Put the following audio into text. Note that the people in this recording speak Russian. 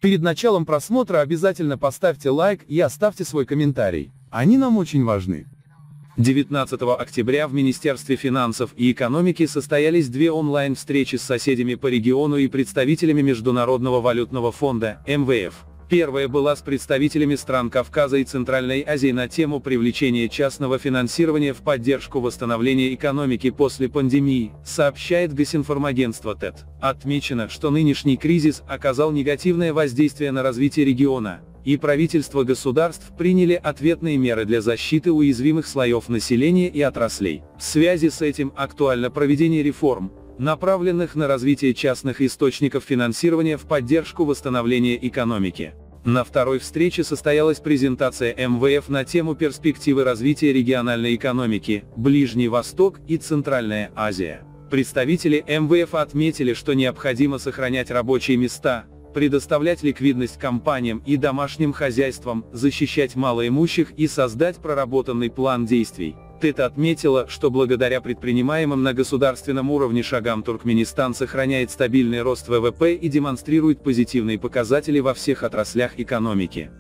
Перед началом просмотра обязательно поставьте лайк и оставьте свой комментарий. Они нам очень важны. 19 октября в Министерстве финансов и экономики состоялись две онлайн-встречи с соседями по региону и представителями Международного валютного фонда, МВФ. Первая была с представителями стран Кавказа и Центральной Азии на тему привлечения частного финансирования в поддержку восстановления экономики после пандемии, сообщает госинформагентство ТЭТ. Отмечено, что нынешний кризис оказал негативное воздействие на развитие региона, и правительства государств приняли ответные меры для защиты уязвимых слоев населения и отраслей. В связи с этим актуально проведение реформ, направленных на развитие частных источников финансирования в поддержку восстановления экономики. На второй встрече состоялась презентация МВФ на тему перспективы развития региональной экономики, Ближний Восток и Центральная Азия. Представители МВФ отметили, что необходимо сохранять рабочие места, предоставлять ликвидность компаниям и домашним хозяйствам, защищать малоимущих и создать проработанный план действий. ТЭТ отметила, что благодаря предпринимаемым на государственном уровне шагам Туркменистан сохраняет стабильный рост ВВП и демонстрирует позитивные показатели во всех отраслях экономики.